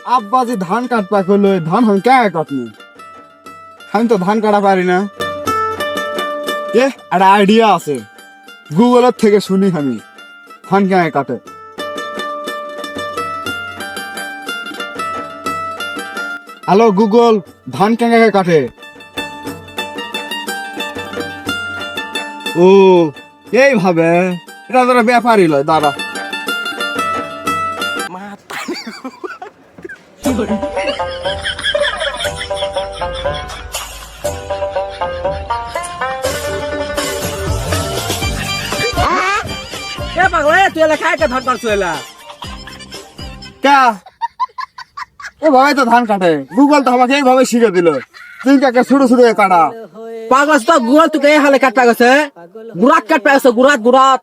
আব্বা যে ধান কাটপা করলো ধান আমি কে কাটনি আমি তো ধান কাটা পারি না একটা আইডিয়া আছে গুগলের থেকে শুনি আমি ধান কে কাটে হ্যালো গুগল ধান কে কাটে ও এইভাবে এটা তোরা ব্যাপারই লয় দাঁড়া পাগলা তুই এলা খায় ধান কাটছো এলা কা এভাবে তো ধান কাটে গুগল তো আমাকে এইভাবে শিখে দিল তুই কাকে ছোট ছোট কাটা পাগলা তো গুড়াল তোকে এই হালে কাটপা গেছে গুড়াত কাটপা গেছে গুড়াত